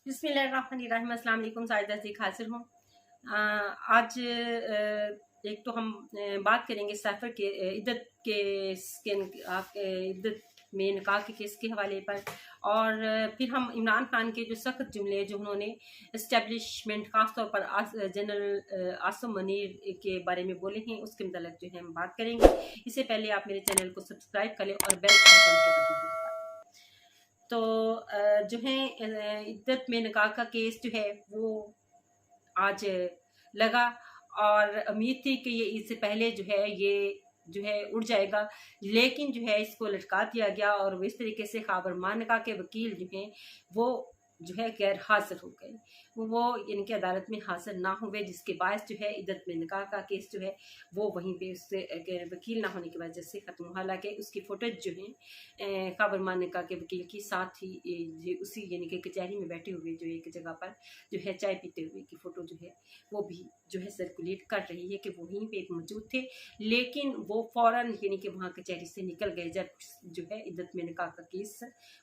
बिस्मिल्लाहिर्रहमानिर्रहीम। अस्सलाम वालेकुम। साजिदा ज़ीक हाज़िर हूँ। आज एक तो हम बात करेंगे सफ़र के इद्दत इद्दत में निकाह के केस के हवाले पर, और फिर हम इमरान खान के जो सख्त जुमले जो उन्होंने इस्टेब्लिशमेंट ख़ास तौर पर जनरल आसिम मुनीर के बारे में बोले हैं उसके मतलब जो है हम बात करेंगे। इससे पहले आप मेरे चैनल को सब्सक्राइब कर लें और बेल आइकन के बटन को दबाएं। तो जो है इद्दत में निकाह का केस जो है वो आज लगा, और उम्मीद थी कि ये इससे पहले जो है उड़ जाएगा, लेकिन जो है इसको लटका दिया गया और इस तरीके से ख़ाबर मानिका के वकील जो हैं वो जो है गैर हाजिर हो गए। वो इनकी अदालत में हाजिर ना हुए, जिसके बायस जो है इद्दत में निकाह का केस जो है वो वहीं पे उससे गैर वकील ना होने की वजह से ख़त्म हुआ। हालांकि उसकी फुटेज जो है ख़ाबर मानिका के वकील की साथ ही उसी यानी कि कचहरी में बैठे हुए जो एक जगह पर जो है चाय पीते हुए की फ़ोटो जो है वो भी जो है सर्कुलेट कर रही है कि वो वहीं पे मौजूद थे, लेकिन वो फ़ौरन यानी कि वहाँ कचहरी से निकल गए। जब जो है इद्दत में निकाह का केस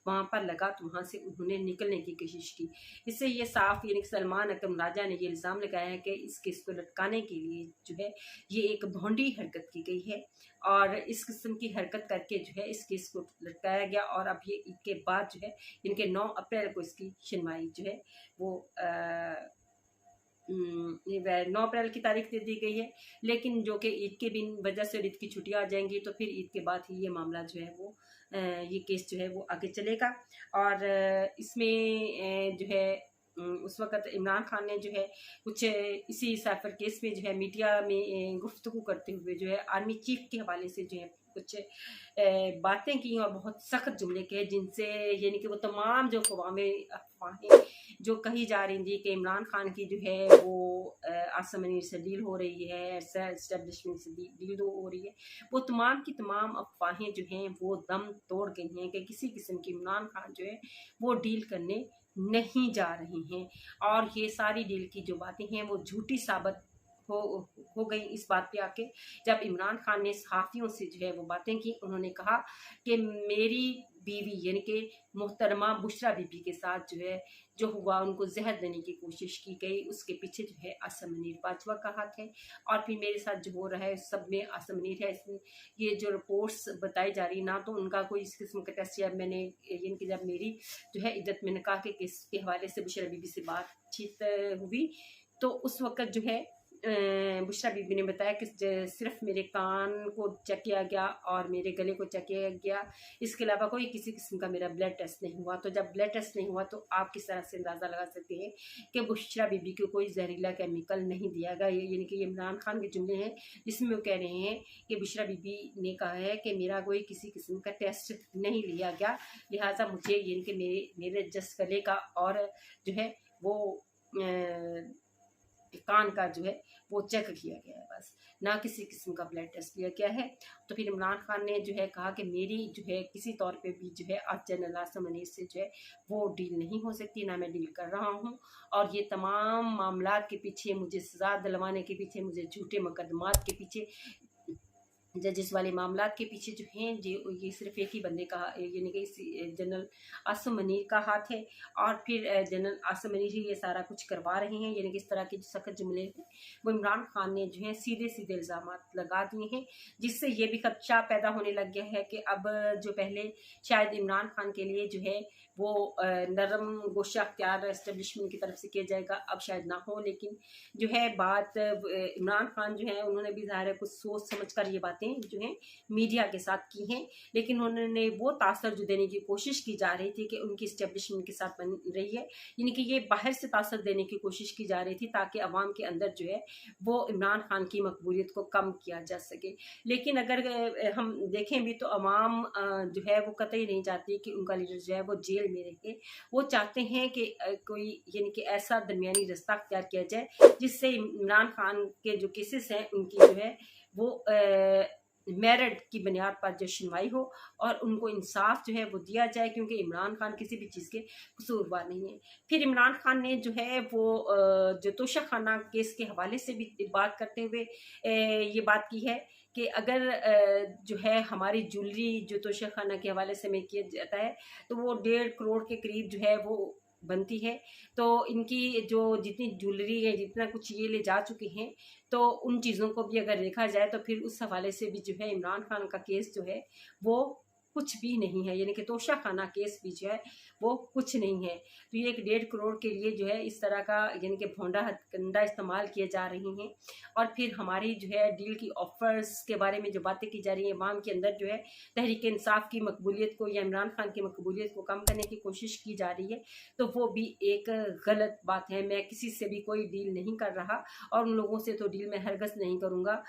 वहाँ पर लगा तो वहाँ से उन्होंने निकलने की कोशिश की। इससे ये साफ यानी कि सलमान अकरम राजा ने ये इल्ज़ाम लगाया है कि इस केस को लटकाने के लिए जो है ये एक भोंडी हरकत की गई है, और इस किस्म की हरकत करके जो है इस केस को लटकाया गया। और अब ये ईद के बाद जो है इनके 9 अप्रैल को इसकी सुनवाई जो है वो 9 अप्रैल की तारीख दे दी गई है, लेकिन जो कि ईद के दिन वजह से ईद की छुट्टियां आ जाएंगी तो फिर ईद के बाद ही ये मामला जो है वो ये केस जो है वो आगे चलेगा। और इसमें जो है उस वक़्त इमरान खान ने जो है कुछ इसी साइफर केस में जो है मीडिया में गुफ्तगू करते हुए जो है आर्मी चीफ के हवाले से जो है कुछ बातें की और बहुत सख्त जुमले कहे, जिनसे यानी कि वो तमाम जो अफवाहें जो कही जा रही थी कि इमरान खान की जो है वो आसिम मुनीर से डील हो रही है, एस्टेब्लिशमेंट से डील हो रही है, वो तमाम की तमाम अफवाहें जो हैं वो दम तोड़ गई हैं कि किसी किस्म की इमरान खान जो है वो डील करने नहीं जा रहे हैं। और ये सारी डील की जो बातें हैं वो झूठी साबित हो हो गई इस बात पे आके, जब इमरान खान ने सहाफ़ियों से जो है वो बातें की। उन्होंने कहा कि मेरी बीवी यानी कि मोहतरमा बुशरा बीबी के साथ जो है जो हुआ, उनको जहर देने की कोशिश की गई, उसके पीछे जो है आसिम मुनीर बाजवा का हाथ है, और फिर मेरे साथ जो हो रहा है सब में आसिम मुनीर है। इसमें ये जो रिपोर्ट्स बताई जा रही ना तो उनका कोई इस किस्म का टेस्ट, या मैंने यानी कि जब मेरी जो है इद्दत में निकाह के केस के हवाले से बुशरा बीबी से बातचीत हुई तो उस वक़्त जो है बुशरा बीबी ने बताया कि सिर्फ मेरे कान को चेक किया गया और मेरे गले को चेक किया गया, इसके अलावा कोई किसी किस्म का मेरा ब्लड टेस्ट नहीं हुआ। तो जब ब्लड टेस्ट नहीं हुआ तो आप किस तरह से अंदाज़ा लगा सकते हैं कि बुशरा बीबी को कोई जहरीला केमिकल नहीं दिया गया। यानी कि ये इमरान खान के जुमले हैं जिसमें वो कह रहे हैं कि बुशरा बीबी ने कहा है कि मेरा कोई किसी किस्म का टेस्ट नहीं लिया गया, लिहाजा मुझे यानी कि मेरे जस गले का और जो है वो कान का जो है वो चेक किया गया है, बस ना किसी किस्म का ब्लड टेस्ट लिया गया है। तो फिर इमरान खान ने जो है कहा कि मेरी जो है किसी तौर पे भी जो है आज जनरल आसिम मुनीर से जो है वो डील नहीं हो सकती, ना मैं डील कर रहा हूँ। और ये तमाम मामला के पीछे, मुझे सजा दिलवाने के पीछे, मुझे झूठे मुकदमात के पीछे, जजिस वाले मामला के पीछे जो हैं ये सिर्फ एक ही बंदे का यानी कि जनरल आसिम मुनीर का हाथ है। और फिर जनरल आसिम मुनीर ही ये सारा कुछ करवा रहे हैं। यानी कि इस तरह के जो सख्त जुमले हैं वो इमरान खान ने जो है सीधे सीधे इल्ज़ाम लगा दिए हैं, जिससे ये भी खदशा पैदा होने लग गया है कि अब जो पहले शायद इमरान खान के लिए जो है वो नरम गोशा अख्तियार एस्टेब्लिशमेंट की तरफ से किया जाएगा, अब शायद ना हो। लेकिन जो है बात इमरान खान जो है उन्होंने भी ज़ाहिर है कुछ सोच समझ कर ये बातें जो हैं मीडिया के साथ की हैं, लेकिन उन्होंने वो तासर जो देने की कोशिश की जा रही थी कि उनकी इस्टेब्लिशमेंट के साथ बन रही है, यानी कि ये बाहर से तासर देने की कोशिश की जा रही थी ताकि अवाम के अंदर जो है वो इमरान खान की मकबूलियत को कम किया जा सके। लेकिन अगर हम देखें भी तो अवाम जो है वो कतई नहीं चाहती कि उनका लीडर जो है वो जेल में रहे। वो चाहते हैं कि कोई यानी कि ऐसा दरमियानी रास्ता अख्तियार किया जाए जिससे इमरान खान के जो केसेस हैं उनकी जो है वो मेरिट की बुनियाद पर जो सुनवाई हो और उनको इंसाफ जो है वो दिया जाए, क्योंकि इमरान खान किसी भी चीज़ के कसूरवार नहीं है। फिर इमरान खान ने जो है वो जो तोशा खाना केस के हवाले से भी बात करते हुए ये बात की है कि अगर जो है हमारी ज्वेलरी जो तोशा खाना के हवाले से में किया जाता है तो वो 1.5 करोड़ के करीब जो है वो बनती है। तो इनकी जो जितनी ज्वेलरी है, जितना कुछ ये ले जा चुके हैं, तो उन चीज़ों को भी अगर देखा जाए तो फिर उस हवाले से भी जो है इमरान खान का केस जो है वो कुछ भी नहीं है, यानी कि तोशा खाना केस भी जो है वो कुछ नहीं है। तो ये एक 1.5 करोड़ के लिए जो है इस तरह का यानी कि भोंडा हथकंडा इस्तेमाल किए जा रहे हैं। और फिर हमारी जो है डील की ऑफर्स के बारे में जो बातें की जा रही हैं, अवाम के अंदर जो है तहरीक इंसाफ की मकबूलियत को या इमरान खान की मकबूलियत को कम करने की कोशिश की जा रही है, तो वो भी एक गलत बात है। मैं किसी से भी कोई डील नहीं कर रहा और उन लोगों से तो डील मैं हरगज़ नहीं करूँगा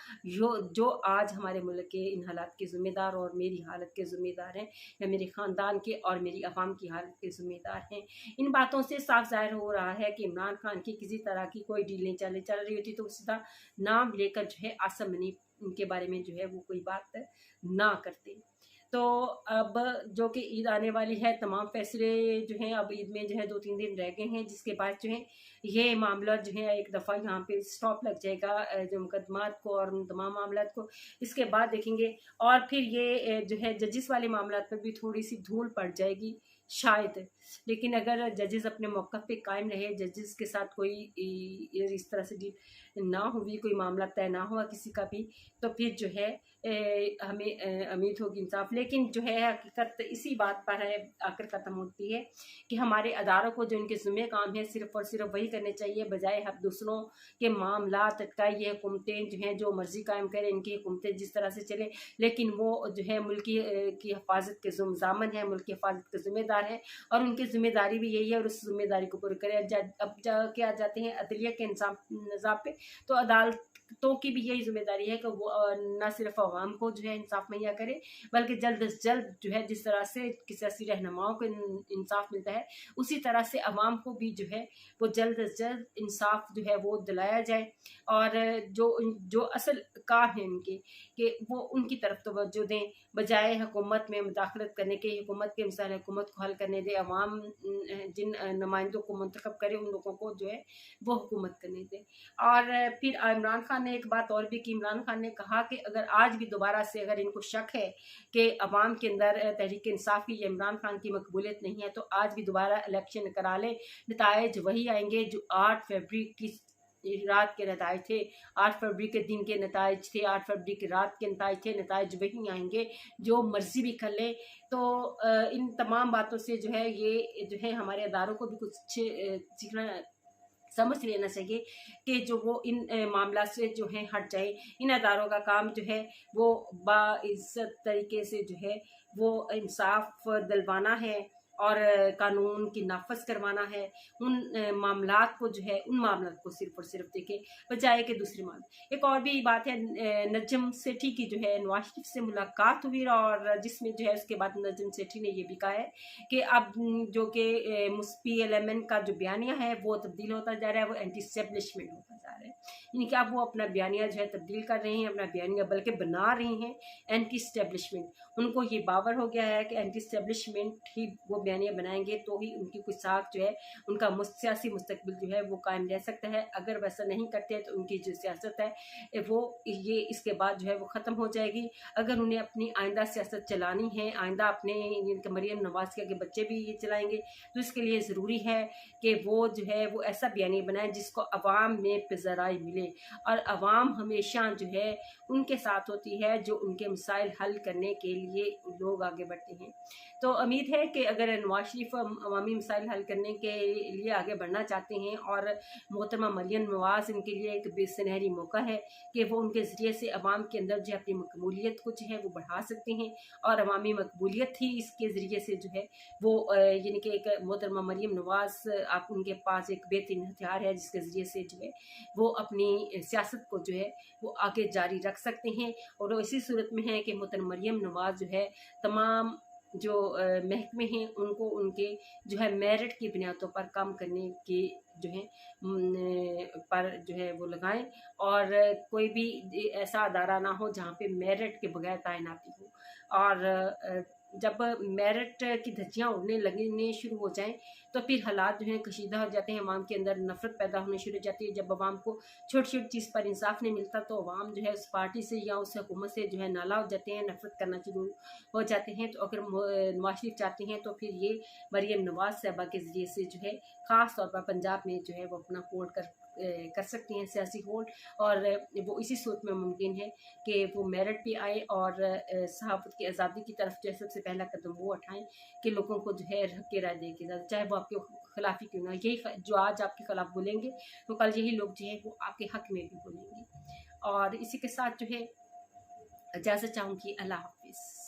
जो आज हमारे मुल्क के इन हालात के ज़िम्मेदार और मेरी हालत के ज़िम्मेदार हैं, या मेरे ख़ानदान के और मेरी अवाम की हालत के ज़िम्मेदार हैं। इन बातों से साफ ज़ाहिर हो रहा है कि इमरान खान की किसी तरह की कोई डील नहीं चल रही होती तो सीधा नाम लेकर जो है आसम मनी उनके बारे में जो है वो कोई बात ना करते। तो अब जो कि ईद आने वाली है, तमाम फैसले जो हैं अब ईद में जो है 2-3 दिन रह गए हैं, जिसके बाद जो है ये मामला जो है एक दफ़ा यहाँ पे स्टॉप लग जाएगा, जो मुकदमात को और उन तमाम मामलात को इसके बाद देखेंगे। और फिर ये जो है जजिस वाले मामलात पर भी थोड़ी सी धूल पड़ जाएगी शायद, लेकिन अगर जजेस अपने मौक़िफ़ पे कायम रहे, जजेस के साथ कोई इस तरह से डील ना हुई, कोई मामला तय ना हुआ किसी का भी, तो फिर जो है हमें उम्मीद होगी इंसाफ। लेकिन जो है हकीकत इसी बात पर है आखिर ख़त्म होती है कि हमारे अदारों को जो उनके ज़िम्मे काम है सिर्फ़ और सिर्फ वही करने चाहिए, बजाय हम दूसरों के मामला तटकाई ये हुकूमतें जो हैं जो मर्ज़ी कायम करें, इनकी हुकूमतें जिस तरह से चले, लेकिन वो जो है मुल्क की हिफाजत के ज़ामन है, मुल्क की हिफाजत के ज़िम्मेदार हैं और उनकी ज़िम्मेदारी भी यही है और उस ज़िम्मेदारी को पूरी करें। अब जाके आ जाते हैं अदलिया के निज़ाम पे, तो अदालतों की भी यही ज़िम्मेदारी है कि वो न सिर्फ अवाम को जो है इंसाफ मुहैया करे, बल्कि जल्द से जल्द जो है जिस तरह से सियासी रहनुमाओं को इंसाफ मिलता है, उसी तरह से अवाम को भी जो है वो जल्द से जल्द इंसाफ जो है वो दिलाया जाए। और जो असल काम है उनके कि वो उनकी तरफ तवज्जो दें, बजाय हुकूमत में मुदाखलत करने के, हुकूमत के मसाइल हुकूमत को हल करने दें। अवाम जिन नुमाइंदों को मुंतखब करे, उन लोगों को जो है वो हुकूमत करने दें। और फिर इमरान खान ने एक बात और भी की, इमरान खान ने कहा कि अगर आज भी दोबारा से अगर इनको शक है कि अवाम के अंदर तहरीक इंसाफ की या इमरान खान की मकबूलियत नहीं है, तो आज भी दोबारा इलेक्शन करा लें, नताइज वही आएंगे जो 8 फरवरी की रात के नताइज थे, 8 फरवरी के दिन के नताइज थे, 8 फरवरी की रात के नताइज थे, नताइज वही आएंगे जो मर्जी भी कर ले। तो इन तमाम बातों से जो है ये जो है हमारे अदारों को भी कुछ सीखना समझ लेना चाहिए कि जो वो इन मामला से जो है हट जाए। इन अदारों का काम जो है वो बाइज्जत तरीके से जो है वो इंसाफ दिलवाना है और कानून की नाफज करवाना है। उन मामलात को जो है उन मामलात को सिर्फ और सिर्फ देखे, बजाय के दूसरे मामले। एक और भी बात है, नजम सेठी की जो है नवाज शरीफ से मुलाकात हुई और जिसमें जो है उसके बाद नजम सेठी ने ये भी कहा है कि अब जो कि PLMN का जो बयानिया है वो तब्दील होता जा रहा है, वो एंटी एस्टेब्लिशमेंट होता जा रहा है। यानी कि अब वो अपना बयानिया जो है तब्दील कर रहे हैं, अपना बयानिया बल्कि बना रही हैं एंटी एस्टेब्लिशमेंट। उनको ये बावर हो गया है कि एंटी एस्टेब्लिशमेंट ही वो बयानिया बनाएंगे तो ही उनकी कुछ साख जो है, उनका सियासी मुस्तकबिल जो है वो कायम रह सकता है। अगर वैसा नहीं करते तो उनकी जो सियासत है वो ये इसके बाद जो है वो ख़त्म हो जाएगी। अगर उन्हें अपनी आइंदा सियासत चलानी है, आइंदा अपने मरीम नवाज के आगे बच्चे भी ये चलाएंगे, तो इसके लिए ज़रूरी है कि वो जो है वो ऐसा बयानिया बनाए जिसको अवाम में पिज़राई मिले। और अवाम हमेशा जो है उनके साथ होती है जो उनके मसाइल हल करने के लिए लोग आगे बढ़ते हैं। तो उम्मीद है कि अगर नवाज शरीफ अवामी मसाइल हल करने के लिए आगे बढ़ना चाहते हैं और मोहतरमा मरियम नवाज इनके लिए एक बेसनहरी मौका है कि वो उनके ज़रिए से अवाम के अंदर जो है अपनी मकबूलियत को जो है वो बढ़ा सकते हैं। और अवामी मकबूलियत ही इसके ज़रिए से जो है वो यानी कि एक मोहतरमा मरियम नवाज आप उनके पास एक बेहतरीन हथियार है जिसके ज़रिए से जो है वो अपनी सियासत को जो है वो आगे जारी रख सकते हैं। और इसी सूरत में है कि मोहतरमा मरियम नवाज जो है तमाम जो महकमे हैं उनको उनके जो है मेरिट की बुनियादों पर काम करने के जो है पर जो है वो लगाएं और कोई भी ऐसा अदारा ना हो जहाँ पे मेरिट के बगैर तैनाती हो। और जब मेरिट की धज्जियाँ उड़ने लगने शुरू हो जाएं तो तो फिर हालात जो हैं कशीदा हो जाते हैं, अवाम के अंदर नफरत पैदा होनी शुरू हो जाती है। जब अवाम को छोटी छोटी चीज़ पर इंसाफ नहीं मिलता तो अवाम जो है उस पार्टी से या उस हुकूमत से जो है नाला हो जाते हैं, नफरत करना शुरू हो जाते हैं। तो अगर नवाज शरीफ चाहते हैं तो फिर ये मरीम नवाज साहबा के ज़रिए से जो है ख़ास तौर पर पंजाब में जो है वो अपना होल्ड कर सकती हैं, सियासी होल्ड। और वो इसी सूरत में मुमकिन है कि वो मेरिट पे आए और सहाफ़त की आज़ादी की तरफ जो है सबसे पहला कदम वो उठाएं कि लोगों को जो है हक के राय दे के, चाहे वो आपके खिलाफ ही क्यों ना। यही जो आज आपके खिलाफ बोलेंगे तो कल यही लोग जो है वो आपके हक में भी बोलेंगे। और इसी के साथ जो है इजाज़त चाहूँगी। अल्लाह हाफिज़।